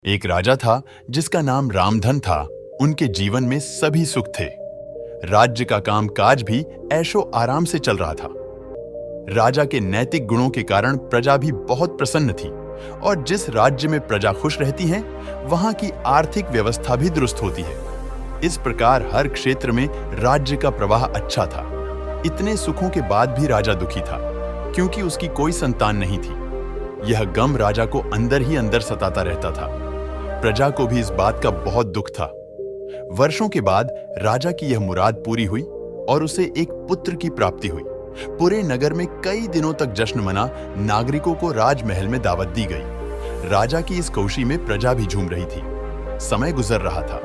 एक राजा था जिसका नाम रामधन था। उनके जीवन में सभी सुख थे। राज्य का काम काज भी ऐशो आराम से चल रहा था। राजा के नैतिक गुणों के कारण प्रजा भी बहुत प्रसन्न थी और जिस राज्य में प्रजा खुश रहती है वहां की आर्थिक व्यवस्था भी दुरुस्त होती है। इस प्रकार हर क्षेत्र में राज्य का प्रवाह अच्छा था। इतने सुखों के बाद भी राजा दुखी था क्योंकि उसकी कोई संतान नहीं थी। यह गम राजा को अंदर ही अंदर सताता रहता था। प्रजा को भी इस बात का बहुत दुख था। वर्षों के बाद राजा की यह मुराद पूरी हुई और उसे एक पुत्र की प्राप्ति हुई। पूरे नगर में कई दिनों तक जश्न मना, नागरिकों को राजमहल में दावत दी गई। राजा की इस खुशी में प्रजा भी झूम रही थी। समय गुजर रहा था।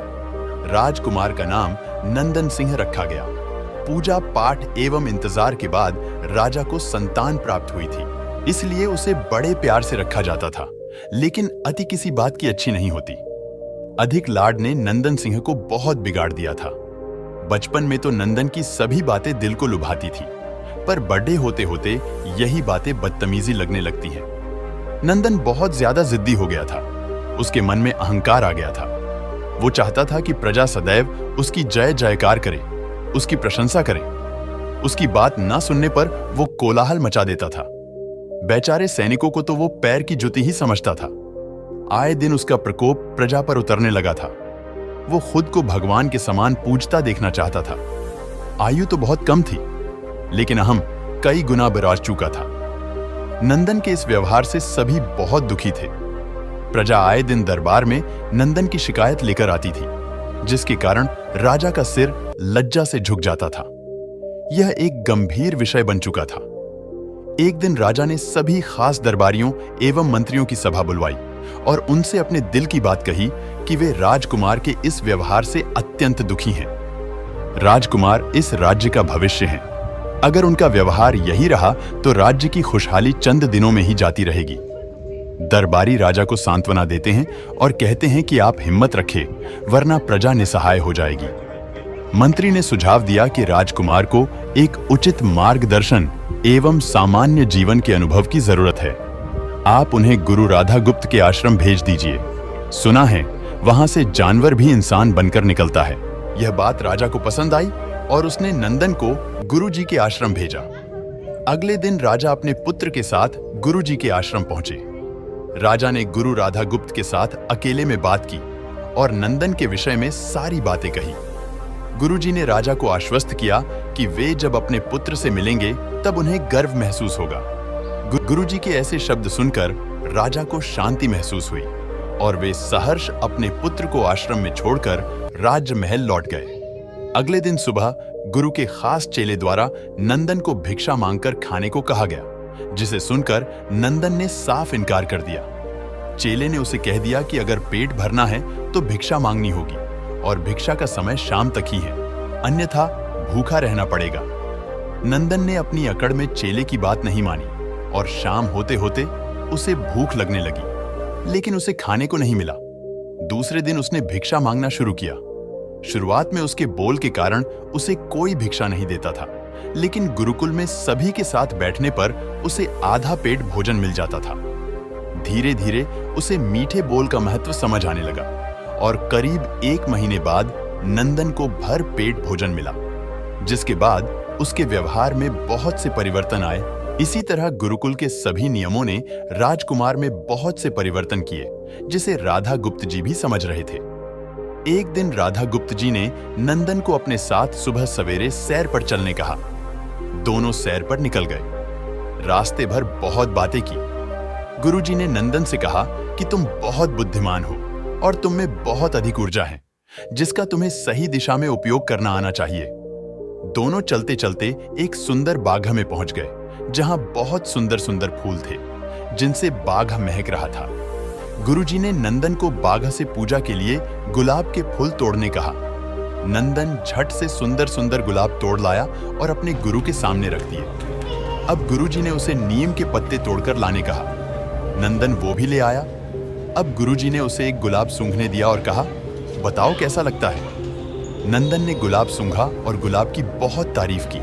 राजकुमार का नाम नंदन सिंह रखा गया। पूजा पाठ एवं इंतजार के बाद राजा को संतान प्राप्त हुई थी, इसलिए उसे बड़े प्यार से रखा जाता था। लेकिन अति किसी बात की अच्छी नहीं होती। अधिक लाड ने नंदन सिंह को बहुत बिगाड़ दिया था। बचपन में तो नंदन की सभी बातें दिल को लुभाती थी, पर बड़े होते होते यही बातें बदतमीजी लगने लगती हैं। नंदन बहुत ज्यादा जिद्दी हो गया था। उसके मन में अहंकार आ गया था। वो चाहता था कि प्रजा सदैव उसकी जय जयकार करे, उसकी प्रशंसा करे। उसकी बात न सुनने पर वो कोलाहल मचा देता था। बेचारे सैनिकों को तो वो पैर की जुती ही समझता था। आए दिन उसका प्रकोप प्रजा पर उतरने लगा था। वो खुद को भगवान के समान पूजता देखना चाहता था। आयु तो बहुत कम थी, लेकिन अहम कई गुना बिराज चुका था। नंदन के इस व्यवहार से सभी बहुत दुखी थे। प्रजा आए दिन दरबार में नंदन की शिकायत लेकर आती थी, जिसके कारण राजा का सिर लज्जा से झुक जाता था। यह एक गंभीर विषय बन चुका था। एक दिन राजा ने सभी खास दरबारियों एवं मंत्रियों की सभा बुलवाई और उनसे अपने दिल की बात कही कि वे राजकुमार के इस व्यवहार से अत्यंत दुखी हैं। राजकुमार इस राज्य का भविष्य हैं। अगर उनका व्यवहार यही रहा तो राज्य की खुशहाली चंद दिनों में ही जाती रहेगी। दरबारी राजा को सांत्वना देते हैं और कहते हैं कि आप हिम्मत रखें, वरना प्रजा निसहाय हो जाएगी। मंत्री ने सुझाव दिया कि राजकुमार को एक उचित मार्गदर्शन एवं सामान्य जीवन के अनुभव की जरूरत है। आप उन्हें गुरु राधा गुप्त के आश्रम भेज दीजिए। सुना है वहां से जानवर भी इंसान बनकर निकलता है। यह बात राजा को पसंद आई और उसने नंदन को गुरुजी के आश्रम भेजा। अगले दिन राजा अपने पुत्र के साथ गुरुजी के आश्रम पहुंचे। राजा ने गुरु राधा गुप्त के साथ अकेले में बात की और नंदन के विषय में सारी बातें कही। गुरुजी ने राजा को आश्वस्त किया कि वे जब अपने पुत्र से मिलेंगे तब उन्हें गर्व महसूस होगा। गुरुजी के ऐसे शब्द सुनकर राजा को शांति महसूस हुई और वे सहर्ष अपने पुत्र को आश्रम में छोड़कर राजमहल लौट गए। अगले दिन सुबह गुरु के खास चेले द्वारा नंदन को भिक्षा मांगकर खाने को कहा गया, जिसे सुनकर नंदन ने साफ इनकार कर दिया। चेले ने उसे कह दिया कि अगर पेट भरना है तो भिक्षा मांगनी होगी और भिक्षा का समय शाम तक ही है, अन्यथा भूखा रहना पड़ेगा। नंदन ने अपनी अकड़ में चेले की बात नहीं मानी और शाम होते होते उसे भूख लगने लगी, लेकिन उसे खाने को नहीं मिला। दूसरे दिन उसने भिक्षा मांगना शुरू किया। शुरुआत में उसके बोल के कारण उसे कोई भिक्षा नहीं देता था, लेकिन गुरुकुल में सभी के साथ बैठने पर उसे आधा पेट भोजन मिल जाता था। धीरे धीरे उसे मीठे बोल का महत्व समझ आने लगा और करीब 1 महीने बाद नंदन को भर पेट भोजन मिला, जिसके बाद उसके व्यवहार में बहुत से परिवर्तन आए। इसी तरह गुरुकुल के सभी नियमों ने राजकुमार में बहुत से परिवर्तन किए, जिसे राधा गुप्त जी भी समझ रहे थे। एक दिन राधा गुप्त जी ने नंदन को अपने साथ सुबह सवेरे सैर पर चलने कहा। दोनों सैर पर निकल गए। रास्ते भर बहुत बातें की। गुरुजी ने नंदन से कहा कि तुम बहुत बुद्धिमान हो और तुम में बहुत अधिक ऊर्जा है, जिसका तुम्हें सही दिशा में उपयोग करना आना चाहिए। दोनों चलते चलते एक सुंदर बाग में पहुंच गए, जहां बहुत सुंदर सुंदर फूल थे, जिनसे बाग महक रहा था। गुरुजी ने नंदन को बाग से पूजा के लिए गुलाब के फूल तोड़ने कहा। नंदन झट से सुंदर सुंदर गुलाब तोड़ लाया और अपने गुरु के सामने रख दिए। अब गुरुजी ने उसे नीम के पत्ते तोड़कर लाने कहा। नंदन वो भी ले आया। अब गुरुजी ने उसे एक गुलाब सूंघने दिया और कहा, बताओ कैसा लगता है। नंदन ने गुलाब सूंघा और गुलाब की बहुत तारीफ की।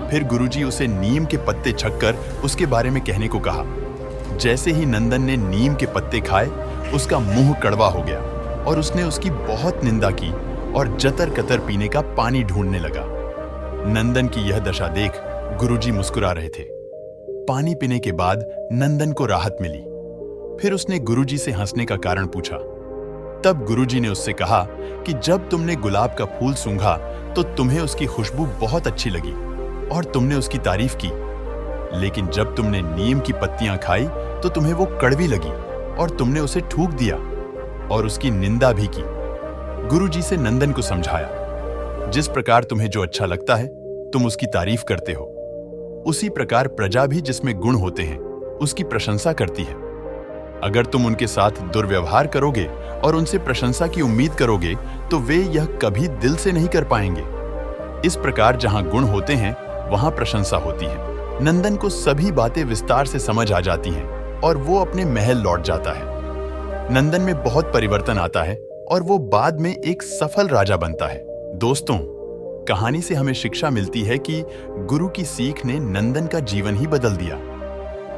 फिर गुरुजी उसे नीम के पत्ते छककर उसके बारे में कहने को कहा। जैसे ही नंदन ने नीम के पत्ते खाए, उसका मुंह कड़वा हो गया और उसने उसकी बहुत निंदा की और जतर कतर पीने का पानी ढूंढने लगा। नंदन की यह दशा देख गुरुजी मुस्कुरा रहे थे। पानी पीने के बाद नंदन को राहत मिली। फिर उसने गुरुजी से हंसने का कारण पूछा। तब गुरुजी ने उससे कहा कि जब तुमने गुलाब का फूल सूंघा तो तुम्हें उसकी खुशबू बहुत अच्छी लगी और तुमने उसकी तारीफ की, लेकिन जब तुमने नीम की पत्तियां खाई तो तुम्हें वो कड़वी लगी और तुमने उसे थूक दिया और उसकी निंदा भी की। गुरुजी से नंदन को समझाया, जिस प्रकार तुम्हें जो अच्छा लगता है तुम उसकी तारीफ करते हो, उसी प्रकार प्रजा भी जिसमें गुण होते हैं उसकी प्रशंसा करती है। अगर तुम उनके साथ दुर्व्यवहार करोगे और उनसे प्रशंसा की उम्मीद करोगे तो वे यह कभी दिल से नहीं कर पाएंगे। इस प्रकार जहां गुण होते हैं वहां प्रशंसा होती है। नंदन को सभी बातें विस्तार से समझ आ जाती हैं और वो अपने महल लौट जाता है। नंदन में बहुत परिवर्तन आता है और वो बाद में एक सफल राजा बनता है। दोस्तों, कहानी से हमें शिक्षा मिलती है कि गुरु की सीख ने नंदन का जीवन ही बदल दिया।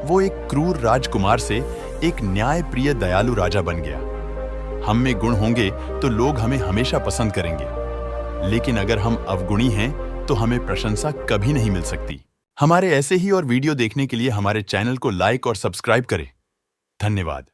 वो एक क्रूर राजकुमार से एक न्यायप्रिय दयालु राजा बन गया। हम में गुण होंगे तो लोग हमें हमेशा पसंद करेंगे, लेकिन अगर हम अवगुणी हैं तो हमें प्रशंसा कभी नहीं मिल सकती। हमारे ऐसे ही और वीडियो देखने के लिए हमारे चैनल को लाइक और सब्सक्राइब करें। धन्यवाद।